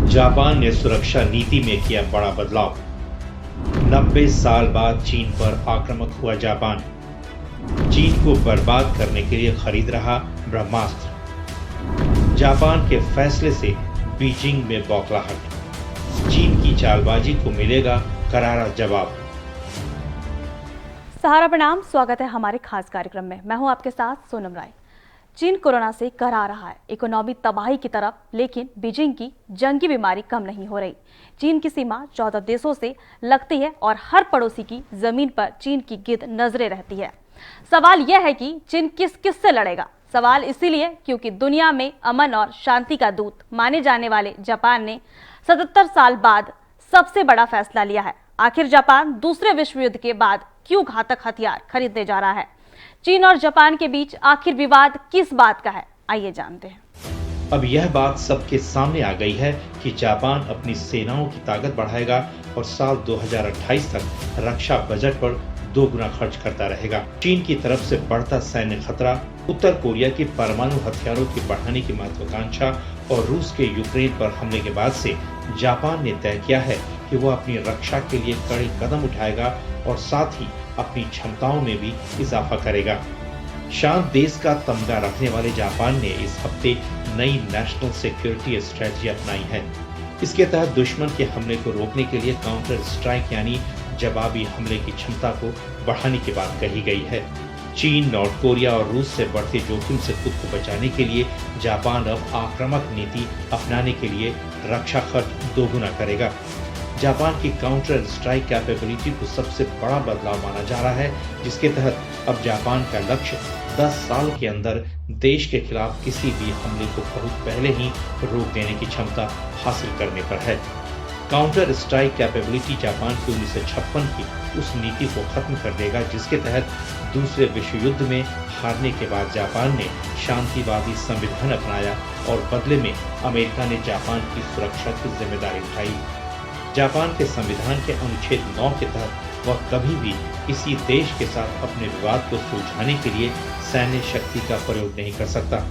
Japan ने सुरक्षा नीति में किया बड़ा बदलाव। 90 साल बाद चीन पर आक्रामक हुआ जापान। चीन को बर्बाद करने के लिए खरीद रहा ब्रह्मास्त्र। जापान के फैसले से बीजिंग में बौखलाहट। चीन की चालबाजी को मिलेगा करारा जवाब। सहारा प्रणाम, स्वागत है हमारे खास कार्यक्रम में। मैं हूं आपके साथ सोनम राय। चीन कोरोना से करा रहा है इकोनॉमी तबाही की तरफ, लेकिन बीजिंग की जंगी बीमारी कम नहीं हो रही। चीन की सीमा 14 देशों से लगती है और हर पड़ोसी की जमीन पर चीन की गिद्ध नजरें रहती है। सवाल यह है कि चीन किस से लड़ेगा। सवाल इसीलिए क्योंकि दुनिया में अमन और शांति का दूत माने जाने वाले जापान ने 77 साल बाद सबसे बड़ा फैसला लिया है। आखिर जापान दूसरे विश्व युद्ध के बाद क्यों घातक हथियार खरीदने जा रहा है? चीन और जापान के बीच आखिर विवाद किस बात का है, आइए जानते हैं। अब यह बात सबके सामने आ गई है कि जापान अपनी सेनाओं की ताकत बढ़ाएगा और साल 2028 तक रक्षा बजट पर 2 गुना खर्च करता रहेगा। चीन की तरफ से बढ़ता सैन्य खतरा, उत्तर कोरिया की परमाणु हथियारों की बढ़ाने की महत्वाकांक्षा और रूस के यूक्रेन पर हमले के बाद से जापान ने तय किया है कि वह अपनी रक्षा के लिए कड़े कदम उठाएगा और साथ ही अपनी क्षमताओं में भी इजाफा करेगा। शांत देश का तमगा रखने वाले जापान ने इस हफ्ते नई नेशनल सिक्योरिटी स्ट्रेटजी अपनाई है। इसके तहत दुश्मन के हमले को रोकने के लिए काउंटर स्ट्राइक यानी जवाबी हमले की क्षमता को बढ़ाने की बात कही गई है। चीन, नॉर्थ कोरिया और रूस से बढ़ते जोखिम से खुद को बचाने के लिए जापान अब आक्रामक नीति अपनाने के लिए रक्षा खर्च 2 गुना करेगा। जापान की काउंटर स्ट्राइक कैपेबिलिटी को सबसे बड़ा बदलाव माना जा रहा है, जिसके तहत अब जापान का लक्ष्य 10 साल के अंदर देश के खिलाफ किसी भी हमले को बहुत पहले ही रोक देने की क्षमता हासिल करने पर है। काउंटर स्ट्राइक कैपेबिलिटी जापान की 1956 की उस नीति को खत्म कर देगा जिसके तहत दूसरे विश्व युद्ध में हारने के बाद जापान ने शांतिवादी संविधान अपनाया और बदले में अमेरिका ने जापान की सुरक्षा की जिम्मेदारी उठाई। जापान के संविधान के अनुच्छेद 9 के तहत वह कभी भी किसी देश के साथ अपने विवाद को सुलझाने के लिए सैन्य शक्ति का प्रयोग नहीं कर सकता।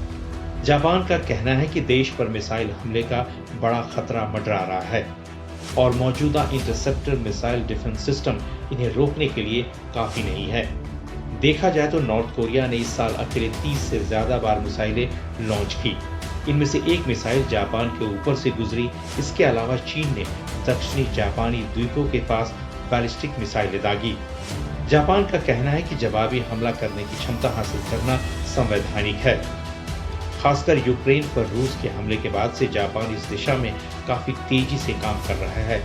जापान का कहना है कि देश पर मिसाइल हमले का बड़ा खतरा मंडरा रहा है और मौजूदा इंटरसेप्टर मिसाइल डिफेंस सिस्टम इन्हें रोकने के लिए काफी नहीं है। देखा जाए तो नॉर्थ कोरिया ने इस साल अकेले 30 से ज्यादा बार मिसाइलें लॉन्च की। इनमें से एक मिसाइल जापान के ऊपर से गुजरी। इसके अलावा चीन ने दक्षिणी जापानी द्वीपों के पास बैलिस्टिक मिसाइलें दागी। जापान का कहना है कि जवाबी हमला करने की क्षमता हासिल करना संवैधानिक है। खासकर यूक्रेन पर रूस के हमले के बाद से जापान इस दिशा में काफी तेजी से काम कर रहा है।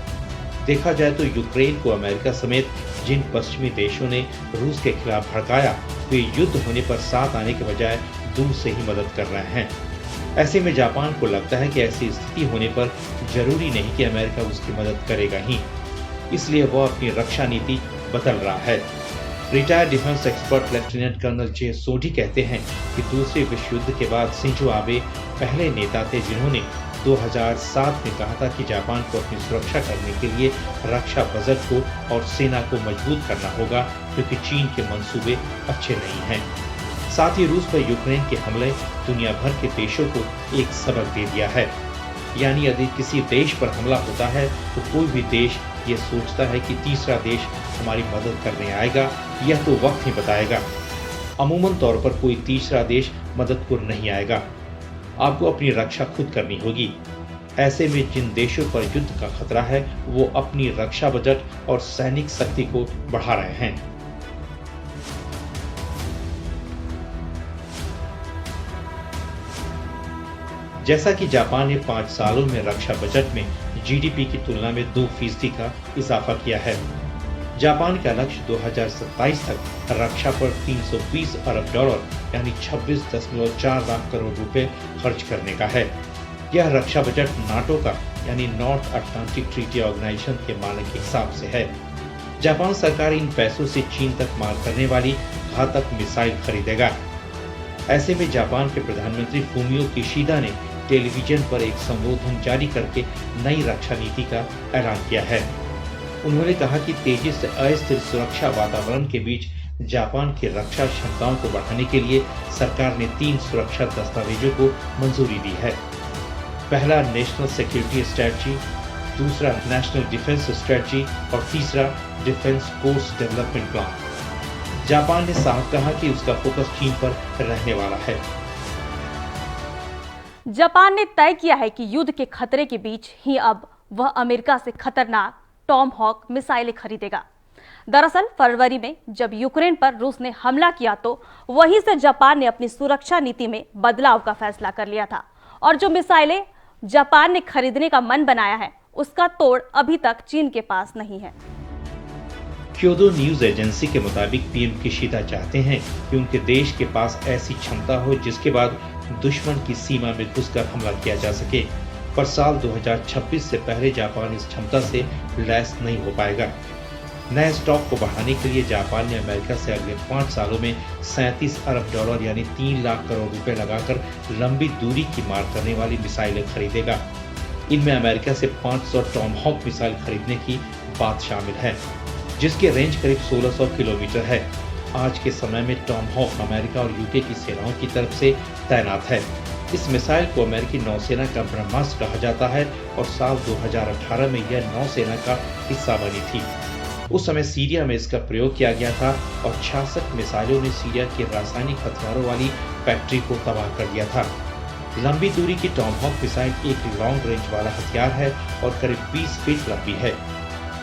देखा जाए तो यूक्रेन को अमेरिका समेत जिन पश्चिमी देशों ने रूस के खिलाफ भड़काया, वे युद्ध होने पर साथ आने के बजाय दूर से ही मदद कर रहे हैं। ऐसे में जापान को लगता है कि ऐसी स्थिति होने पर जरूरी नहीं कि अमेरिका उसकी मदद करेगा ही, इसलिए वह अपनी रक्षा नीति बदल रहा है। Retired defence expert lieutenant colonel J Sodhi कहते हैं कि दूसरे विश्व युद्ध के बाद शिंजो आबे पहले नेता थे जिन्होंने 2007 में कहा था कि जापान को अपनी सुरक्षा करने के लिए रक्षा बजट को और सेना को मजबूत करना होगा, क्योंकि चीन के मंसूबे अच्छे नहीं हैं। साथ ही रूस पर यूक्रेन के हमले दुनिया भर के देशों को एक सबक दे दिया है। यानी यदि किसी देश पर हमला होता है तो कोई भी देश ये सोचता है कि तीसरा देश हमारी मदद करने आएगा, यह तो वक्त ही बताएगा। अमूमन तौर पर कोई तीसरा देश मदद को नहीं आएगा। आपको अपनी रक्षा खुद करनी होगी। ऐसे में जिन देशों पर युद्ध का खतरा है वो अपनी रक्षा बजट और सैनिक शक्ति को बढ़ा रहे हैं। जैसा कि जापान ने 5 सालों में रक्षा बजट में जीडीपी की तुलना में 2% का इजाफा किया है। जापान का लक्ष्य 2027 तक रक्षा पर 320 अरब डॉलर यानी 26.4 लाख करोड़ रुपए खर्च करने का है। यह रक्षा बजट नाटो का यानी नॉर्थ अटलांटिक ट्रीटी ऑर्गेनाइजेशन के मानक के हिसाब से है। जापान सरकार इन पैसों से चीन तक मार करने वाली घातक मिसाइल खरीदेगा। ऐसे में जापान के प्रधानमंत्री फूमियो किशिदा ने टेलीविजन पर एक संबोधन जारी करके नई रक्षा नीति का ऐलान किया है। उन्होंने कहा कि तेजी से अस्थिर सुरक्षा वातावरण के बीच जापान की रक्षा क्षमताओं को बढ़ाने के लिए सरकार ने 3 सुरक्षा दस्तावेजों को मंजूरी दी है। पहला नेशनल सिक्योरिटी स्ट्रेटजी, दूसरा नेशनल डिफेंस स्ट्रेटजी और तीसरा defence course development plan. Japan ने साफ कहा कि उसका फोकस चीन पर रहने वाला है। जापान ने तय किया है कि युद्ध के खतरे के बीच ही अब वह अमेरिका से खतरनाक टॉमहॉक मिसाइलें खरीदेगा। दरअसल फरवरी में जब यूक्रेन पर रूस ने हमला किया तो वहीं से जापान ने अपनी सुरक्षा नीति में बदलाव का फैसला कर लिया था और जो मिसाइलें जापान ने खरीदने का मन बनाया है उसका तोड़ अभी तक चीन के पास नहीं है। क्योदो न्यूज एजेंसी के मुताबिक पीएम किशिदा चाहते हैं कि उनके देश के पास ऐसी क्षमता हो जिसके बाद दुश्मन की सीमा में घुसकर हमला किया जा सके, पर साल 2026 से पहले जापान इस क्षमता से लैस नहीं हो पाएगा। नए स्टॉक को बढ़ाने के लिए जापान ने अमेरिका से अगले 5 सालों में $37 अरब यानी 3 लाख करोड़ रुपए लगाकर लंबी दूरी की मार करने वाली मिसाइलें खरीदेगा। इनमें अमेरिका से 500 टॉमहॉक मिसाइल खरीदने की बात शामिल है, जिसकी रेंज करीब 1600 किलोमीटर है। आज के समय में टॉमहॉक अमेरिका और यूके की सेनाओं की तरफ से तैनात है। इस मिसाइल को अमेरिकी नौसेना का ब्रह्मास्त्र कहा जाता है और साल 2018 में यह नौसेना का हिस्सा बनी थी। उस समय सीरिया में इसका प्रयोग किया गया था और 66 मिसाइलों ने सीरिया की रासायनिक हथियारों वाली फैक्ट्री को तबाह कर दिया था। लंबी दूरी की टॉमहॉक मिसाइल एक लॉन्ग रेंज वाला हथियार है और करीब 20 फीट लंबी है।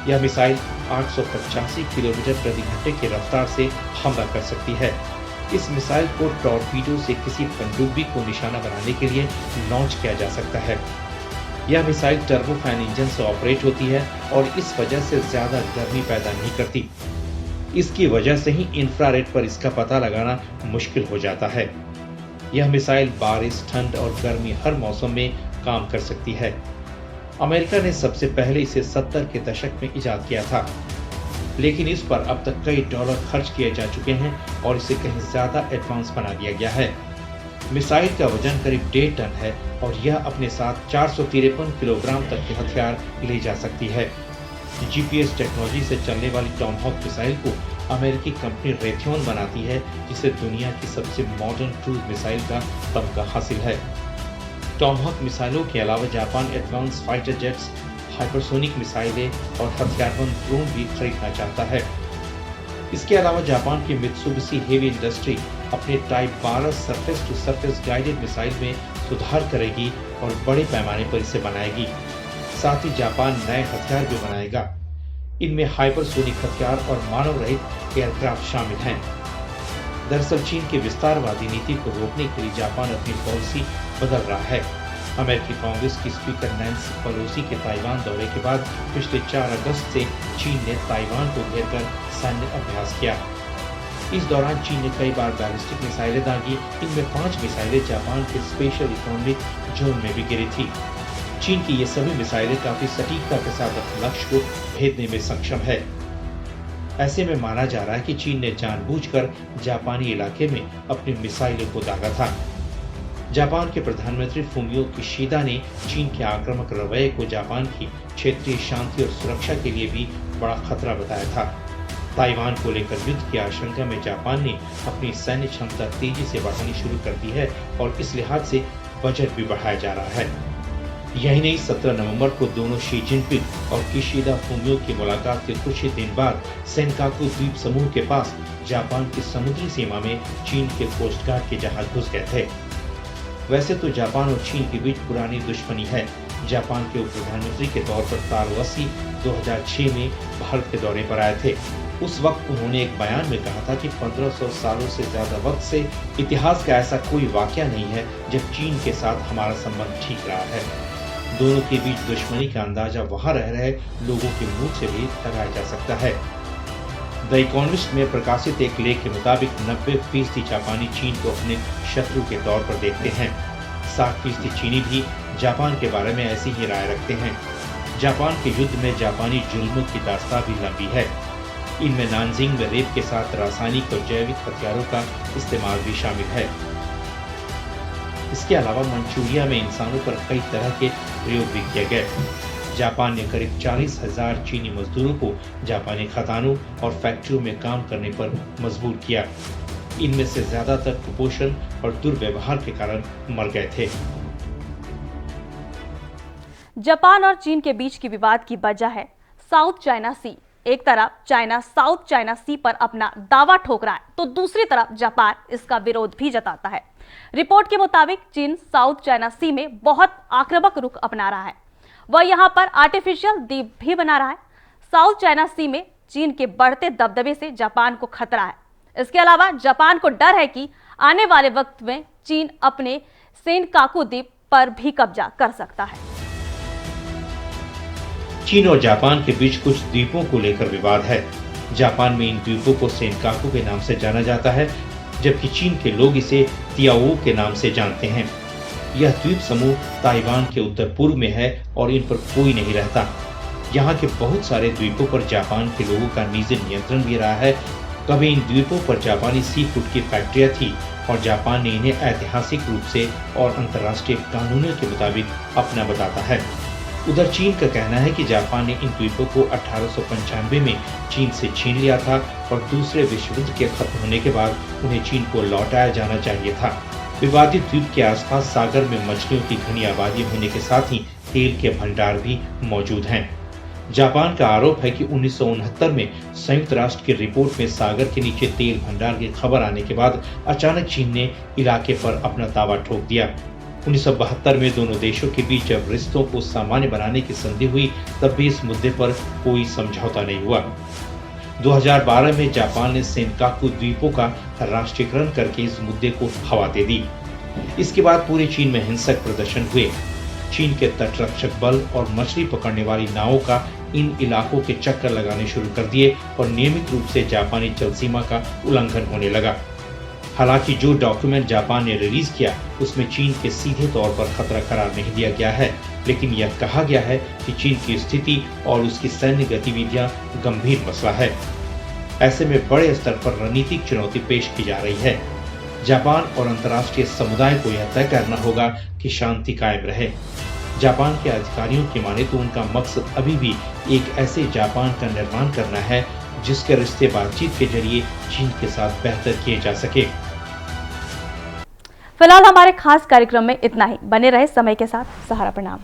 यह मिसाइल 885 किलोमीटर प्रति घंटे की रफ्तार से हमला कर सकती है। इस मिसाइल को टॉर्पीडो से किसी पनडुब्बी को निशाना बनाने के लिए लॉन्च किया जा सकता है। यह मिसाइल टर्बोफैन इंजन से ऑपरेट होती है और इस वजह से ज्यादा गर्मी पैदा नहीं करती। इसकी वजह से ही इंफ्रारेड पर इसका पता लगाना मुश्किल हो जाता है। यह मिसाइल बारिश, ठंड और गर्मी हर मौसम में काम कर सकती है। अमेरिका ने सबसे पहले इसे 70 के दशक में इजाद किया था, लेकिन इस पर अब तक कई डॉलर खर्च किए जा चुके हैं और इसे कहीं ज्यादा एडवांस बना दिया गया है। मिसाइल का वजन करीब 1.5 टन है और यह अपने साथ 453 किलोग्राम तक के हथियार ले जा सकती है। जीपीएस टेक्नोलॉजी से चलने वाली टॉमहॉक मिसाइल को अमेरिकी कंपनी रेथियोन बनाती है, जिसे दुनिया की सबसे मॉडर्न क्रूज मिसाइल का तमगा हासिल है। टॉमहॉक मिसाइलों के अलावा Japan advance fighter jets, hypersonic मिसाइलें और हथियारबंद ड्रोन भी खरीदना चाहता है। इसके अलावा जापान की मित्सुबिशी हेवी इंडस्ट्री अपने type 12 surface to surface guided missile में सुधार करेगी और बड़े पैमाने पर इसे बनाएगी। साथ ही जापान नए हथियार भी बनाएगा। इनमें हाइपरसोनिक हथियार और मानव रहित एयरक्राफ्ट शामिल हैं। दरअसल चीन की विस्तारवादी नीति को रोकने के लिए जापान अपनी पॉलिसी बदल रहा है। अमेरिकी कांग्रेस की स्पीकर नैन्सी पेलोसी के ताइवान दौरे के बाद पिछले 4 अगस्त से चीन ने ताइवान को घेरकर सैन्य अभ्यास किया। इस दौरान चीन ने कई बार बैलिस्टिक मिसाइलें दागी। इनमें 5 मिसाइलें जापान के स्पेशल इकोनॉमिक जोन में भी गिरी थी। चीन की ये सभी मिसाइलें काफी सटीकता के साथ अपने लक्ष्य को भेदने में सक्षम है। ऐसे में माना जा रहा है कि चीन ने जानबूझकर जापानी इलाके में अपनी मिसाइलों को दागा था। जापान के प्रधानमंत्री फुमियो किशिदा ने चीन के आक्रामक रवैये को जापान की क्षेत्रीय शांति और सुरक्षा के लिए भी बड़ा खतरा बताया था। ताइवान को लेकर युद्ध की आशंका में जापान ने अपनी सैन्य क्षमता तेजी से बढ़ानी शुरू कर दी है और इस लिहाज से बजट भी बढ़ाया जा रहा है। यही नहीं, 17 नवंबर को दोनों शी जिनपिंग और किशिदा फुमियो की मुलाकात के कुछ ही दिन बाद सेनकाकू द्वीप समूह के पास जापान की समुद्री सीमा में चीन के कोस्ट गार्ड के जहाज घुस गए थे। वैसे तो जापान और चीन के बीच पुरानी दुश्मनी है। जापान के उप प्रधानमंत्री के तौर पर तारो असी 2006 में भारत के दौरे पर आए थे। उस वक्त उन्होंने एक बयान में कहा था कि 1500 सालों से ज्यादा वक्त से इतिहास का ऐसा कोई वाकया नहीं है जब चीन के साथ हमारा संबंध ठीक रहा है। दोनों के बीच दुश्मनी का अंदाजा वहां रह रहे लोगों के मुंह से भी लगाया जा सकता है। द इकोनॉमिस्ट में प्रकाशित एक लेख के मुताबिक 90% जापानी चीन को अपने शत्रु के तौर पर देखते हैं। 60% चीनी भी जापान के बारे में ऐसी ही राय रखते हैं। जापान के युद्ध में जापानी जुल्मों की दास्तां भी लंबी है। इनमें नानजिंग में रेप के साथ रासायनिक और जैविक हथियारों का इस्तेमाल भी शामिल है। इसके अलावा मंचूरिया में इंसानों पर कई तरह के प्रयोग भी किए गए। जापान ने करीब 40,000 चीनी मजदूरों को जापानी खदानों और फैक्ट्रियों में काम करने पर मजबूर किया। इनमें से ज्यादातर कुपोषण और दुर्व्यवहार के कारण मर गए थे। जापान और चीन के बीच की विवाद की वजह है साउथ चाइना सी। एक तरफ चाइना साउथ चाइना सी पर अपना दावा ठोक रहा है तो दूसरी तरफ जापान इसका विरोध भी जताता है। रिपोर्ट के मुताबिक चीन साउथ चाइना सी में बहुत आक्रामक रुख अपना रहा है। वह यहां पर आर्टिफिशियल द्वीप भी बना रहा है। साउथ चाइना सी में चीन के बढ़ते दबदबे से जापान को खतरा है। इसके अलावा जापान को डर है कि आने वाले वक्त में चीन अपने सेनकाकू द्वीप पर भी कब्जा कर सकता है। चीन और जापान के बीच कुछ द्वीपों को लेकर विवाद है। जापान में इन द्वीपों को सेनकाकू के नाम से जाना जाता है, जबकि चीन के लोग इसे तियाओ के नाम से जानते हैं। यह द्वीप समूह ताइवान के उत्तर पूर्व में है और इन पर कोई नहीं रहता। यहाँ के बहुत सारे द्वीपों पर जापान के लोगों का निजी नियंत्रण भी रहा है। कभी इन द्वीपों पर जापानी सी फूड की फैक्ट्रियां थी और जापान ने इन्हें ऐतिहासिक रूप से और अंतर्राष्ट्रीय कानूनों के मुताबिक अपना बताता है। उधर चीन का कहना है कि जापान ने इन द्वीपों को 1895 में चीन से छीन लिया था और दूसरे विश्व युद्ध के खत्म होने के बाद उन्हें चीन को लौटाया जाना चाहिए था। विवादित द्वीप के आसपास सागर में मछलियों की घनी आबादी होने के साथ ही तेल के भंडार भी मौजूद हैं। जापान का आरोप है कि 1969 में संयुक्त राष्ट्र की रिपोर्ट में सागर के नीचे तेल भंडार की खबर आने के बाद अचानक चीन ने इलाके पर अपना दावा ठोक दिया। 1972 में दोनों देशों के बीच जब रिश्तों को सामान्य बनाने की संधि हुई तब भी इस मुद्दे पर कोई समझौता नहीं हुआ। 2012 में जापान ने सेनकाकू द्वीपों का राष्ट्रीयकरण करके इस मुद्दे को हवा दे दी। इसके बाद पूरे चीन में हिंसक प्रदर्शन हुए। चीन के तटरक्षक बल और मछली पकड़ने वाली नावों का इन इलाकों के चक्कर लगाने शुरू कर दिए और नियमित रूप से जापानी जल सीमा का उल्लंघन होने लगा। हालांकि जो डॉक्यूमेंट जापान ने रिलीज किया उसमें चीन के सीधे तौर पर खतरा करार नहीं दिया गया है, लेकिन यह कहा गया है कि चीन की स्थिति और उसकी सैन्य गतिविधियां गंभीर मसला है। ऐसे में बड़े स्तर पर रणनीतिक चुनौती पेश की जा रही है। जापान और अंतर्राष्ट्रीय समुदाय को यह तय करना होगा कि शांति कायम रहे। जापान के अधिकारियों की माने तो उनका मकसद अभी भी एक ऐसे जापान का निर्माण करना है जिसके रिश्ते बातचीत के जरिए चीन के साथ बेहतर किए जा सके। फिलहाल हमारे खास कार्यक्रम में इतना ही। बने रहे समय के साथ। सहारा प्रणाम।